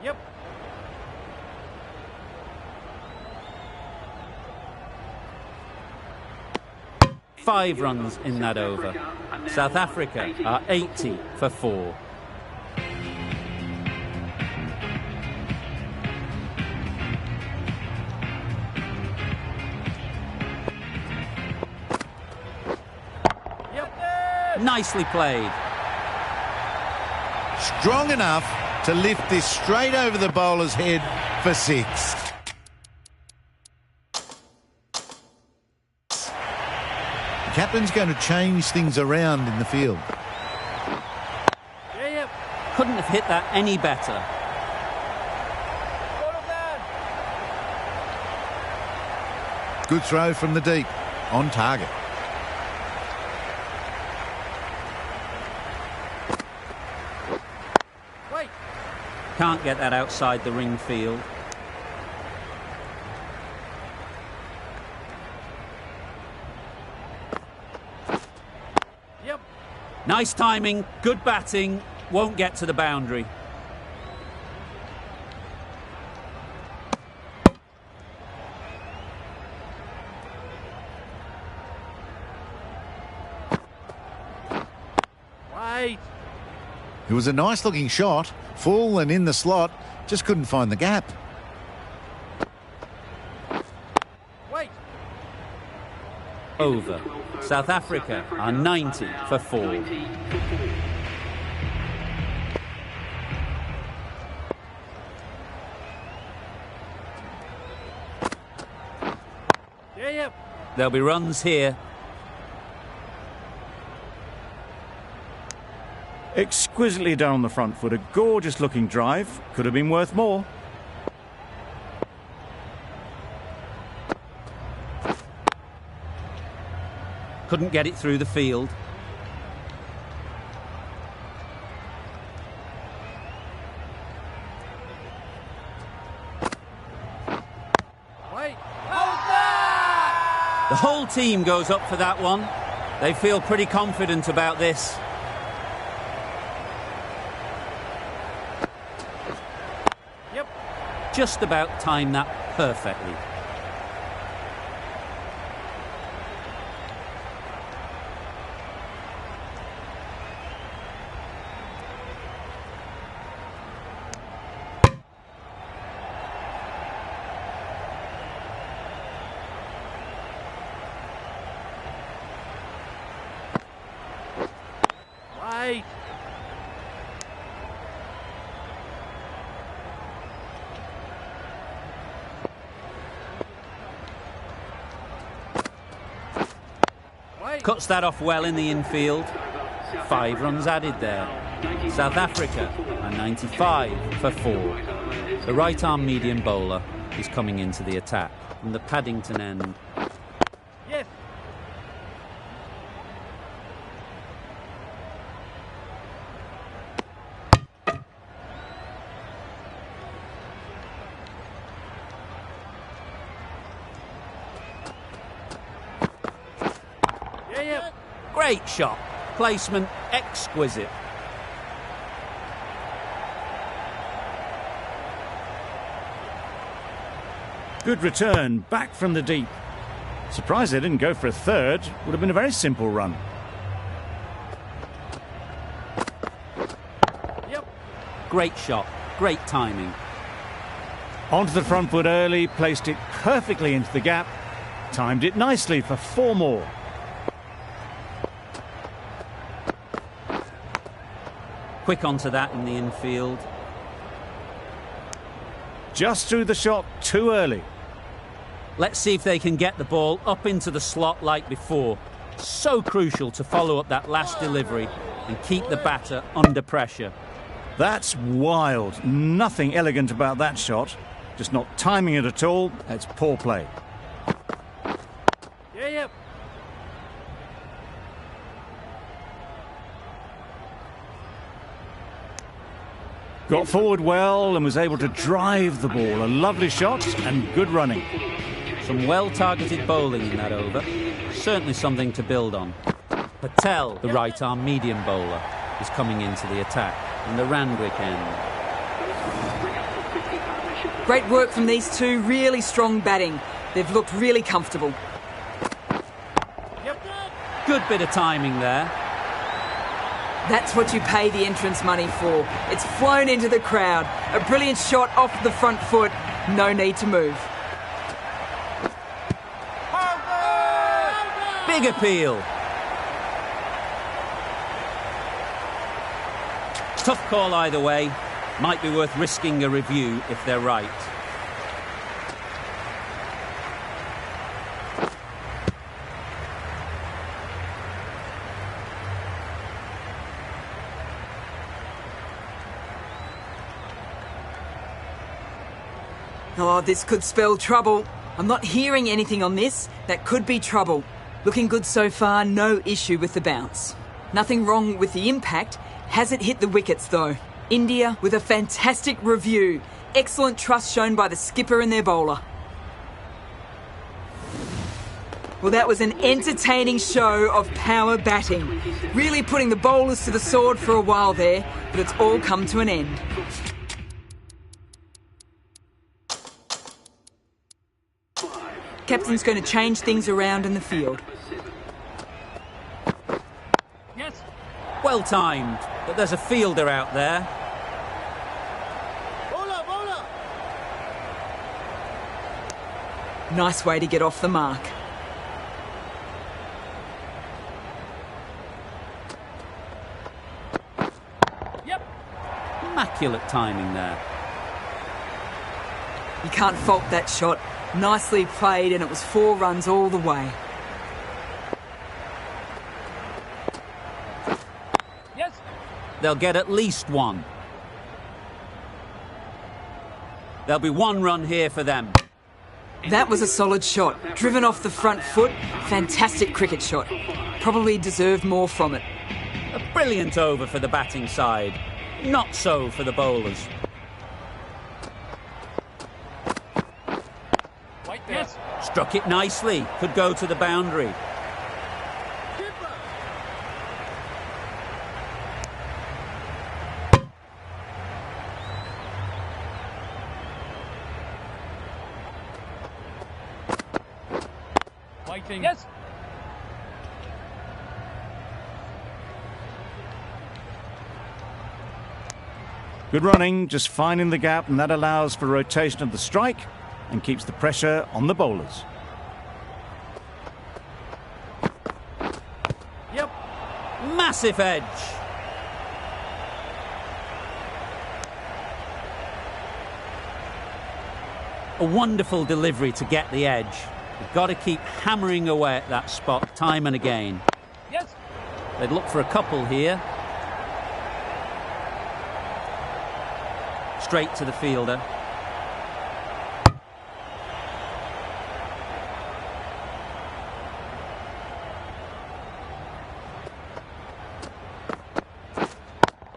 Yep. 5 runs in that over. South Africa are 80 for 4. Yep. Nicely played. Strong enough to lift this straight over the bowler's head for 6. The captain's going to change things around in the field. Yeah, yep. Couldn't have hit that any better. Good throw from the deep. On target. Wait. Can't get that outside the ring field. Yep. Nice timing, good batting, won't get to the boundary. Wait. It was a nice looking shot. Full and in the slot. Just couldn't find the gap. Wait. Over. South Africa are 90 for 4. Yeah, yep. There'll be runs here. Exquisitely done on the front foot. A gorgeous looking drive. Could have been worth more. Couldn't get it through the field. Wait. The whole team goes up for that one. They feel pretty confident about this. Yep. Just about timed that perfectly. Wait. Wait. Cuts that off well in the infield. 5 runs added there. South Africa are 95 for 4. The right-arm medium bowler is coming into the attack from the Paddington end. Yes. Yeah, yep. Great shot. Placement exquisite. Good return, back from the deep. Surprised they didn't go for a third. Would have been a very simple run. Yep. Great shot. Great timing. Onto the front foot early, placed it perfectly into the gap. Timed it nicely for 4 more. Quick onto that in the infield. Just threw the shot too early. Let's see if they can get the ball up into the slot like before. So crucial to follow up that last delivery and keep the batter under pressure. That's wild. Nothing elegant about that shot. Just not timing it at all. It's poor play. Yeah, yep. Got forward well and was able to drive the ball. A lovely shot and good running. Some well-targeted bowling in that over. Certainly something to build on. Patel, the right-arm medium bowler, is coming into the attack from the Randwick end. Great work from these two, really strong batting. They've looked really comfortable. Yep. Good bit of timing there. That's what you pay the entrance money for. It's flown into the crowd. A brilliant shot off the front foot. No need to move. Big appeal. Tough call either way. Might be worth risking a review if they're right. Oh, this could spell trouble. I'm not hearing anything on this. That could be trouble. Looking good so far, no issue with the bounce. Nothing wrong with the impact. Hasn't hit the wickets though. India with a fantastic review. Excellent trust shown by the skipper and their bowler. Well, that was an entertaining show of power batting. Really putting the bowlers to the sword for a while there, but it's all come to an end. Captain's going to change things around in the field. Yes. Well timed, but there's a fielder out there. Bowler, bowler. Nice way to get off the mark. Yep. Immaculate timing there. You can't fault that shot. Nicely played, and it was 4 runs all the way. Yes. They'll get at least 1. There'll be 1 run here for them. That was a solid shot. Driven off the front foot. Fantastic cricket shot. Probably deserved more from it. A brilliant over for the batting side. Not so for the bowlers. Yes. Struck it nicely. Could go to the boundary. Waiting. Yes. Good running, just finding the gap, and that allows for rotation of the strike and keeps the pressure on the bowlers. Yep. Massive edge. A wonderful delivery to get the edge. You've got to keep hammering away at that spot time and again. Yes. They'd look for a couple here. Straight to the fielder.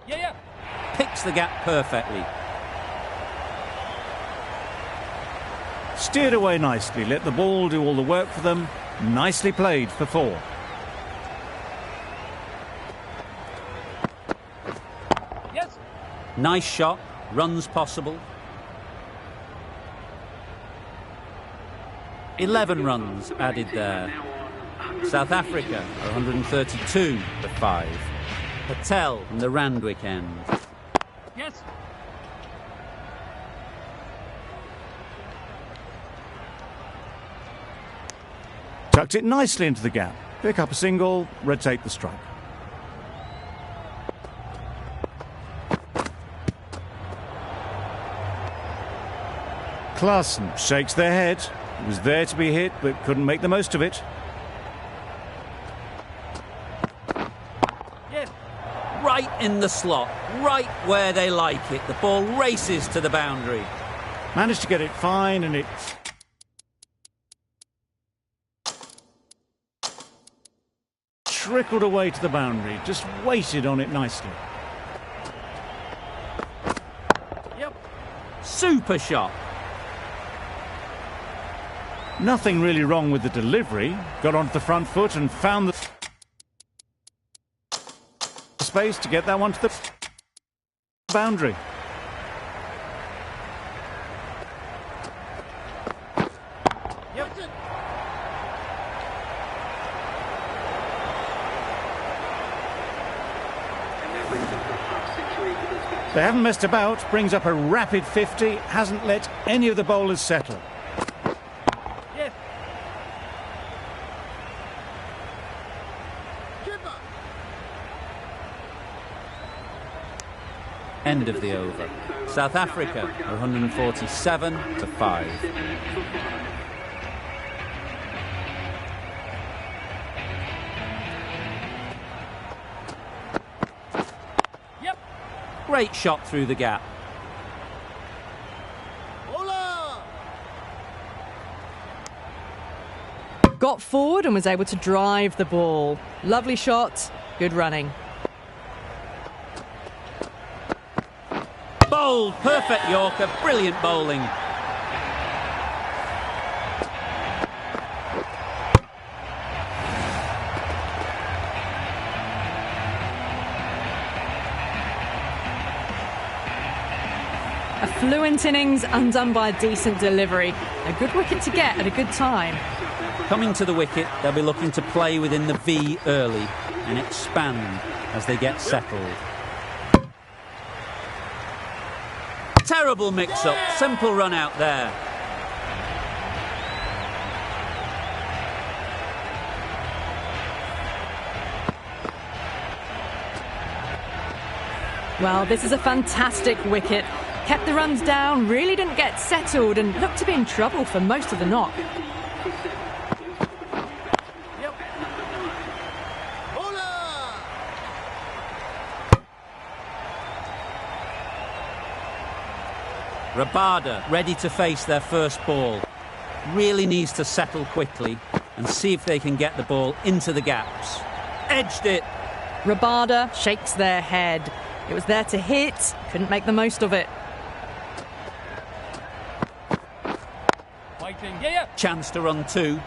Yeah. Picks the gap perfectly. Steered away nicely, let the ball do all the work for them. Nicely played for 4. Yes. Nice shot. Runs possible. 11 runs added there. South Africa are 132 for 5. Patel from the Randwick end. Yes. Tucked it nicely into the gap. Pick up a single, rotate the strike. Klaassen shakes their head. It was there to be hit, but couldn't make the most of it. Yes. Right in the slot, right where they like it. The ball races to the boundary. Managed to get it fine, and it trickled away to the boundary. Just waited on it nicely. Yep. Super shot. Nothing really wrong with the delivery. Got onto the front foot and found the space to get that one to the boundary. Yep. They haven't messed about. Brings up a rapid 50. Hasn't let any of the bowlers settle. Yes. End of the over. South Africa are 147 for 5. Yep. Great shot through the gap. got forward and was able to drive the ball. Lovely shot, good running. Bowled, perfect Yorker, brilliant bowling. A fluent innings undone by a decent delivery. A good wicket to get at a good time. Coming to the wicket, they'll be looking to play within the V early and expand as they get settled. Terrible mix-up, simple run out there. Well, this is a fantastic wicket. Kept the runs down, really didn't get settled and looked to be in trouble for most of the knock. Rabada ready to face their first ball. Really needs to settle quickly and see if they can get the ball into the gaps. Edged it. Rabada shakes their head. It was there to hit, couldn't make the most of it. Waiting, yeah. Chance to run two.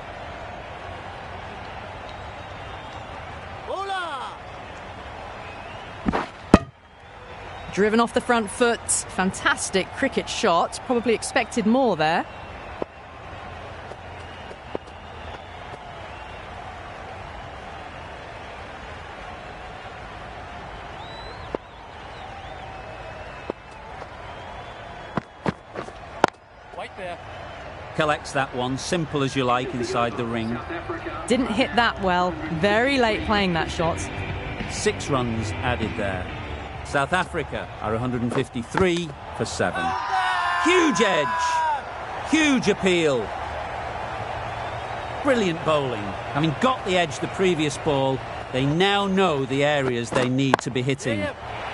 Driven off the front foot, fantastic cricket shot, probably expected more there. Wait there. Collects that one, simple as you like, inside the ring. Didn't hit that well, very late playing that shot. 6 runs added there. South Africa are 153 for 7. Huge edge, huge appeal. Brilliant bowling. Having got the edge the previous ball, they now know the areas they need to be hitting.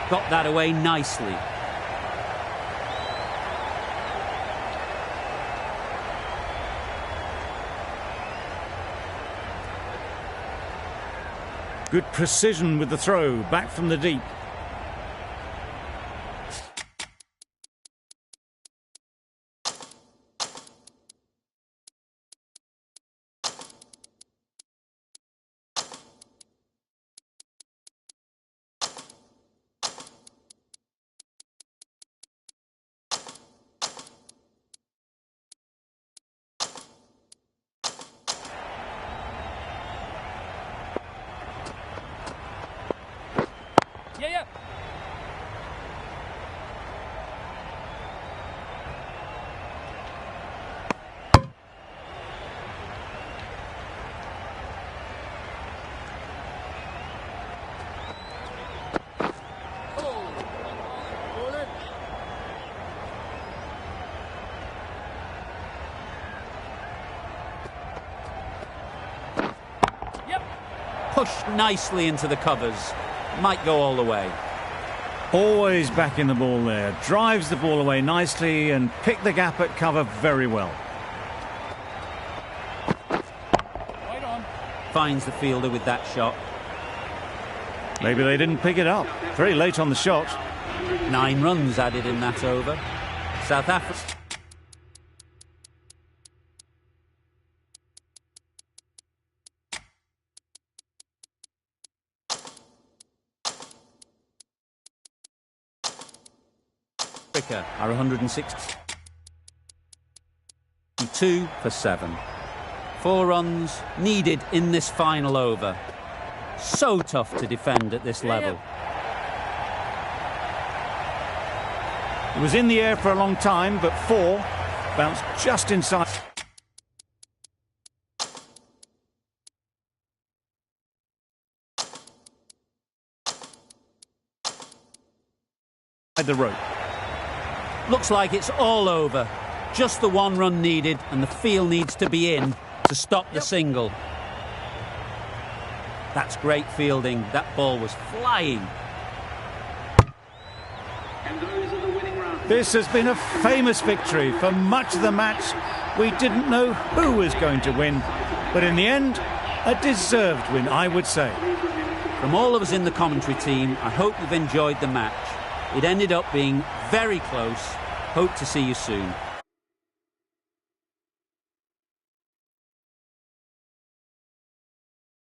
Got that away nicely. Good precision with the throw, back from the deep. Yeah. Pushed nicely into the covers. Might go all the way. Always back in the ball there. Drives the ball away nicely and picked the gap at cover very well. Wait on. Finds the fielder with that shot. Maybe they didn't pick it up. Very late on the shot. 9 runs added in that over. South Africa. Are 162 for 7. 4 runs needed in this final over. So tough to defend at this level. It was in the air for a long time, but 4 bounced just inside the rope. Looks like it's all over. Just the 1 run needed, and the field needs to be in to stop the single. That's great fielding. That ball was flying. And those are the winning runs. This has been a famous victory. For much of the match, we didn't know who was going to win, But in the end, a deserved win, I would say. From all of us in the commentary team, I hope you've enjoyed the match. It ended up being very close. Hope to see you soon.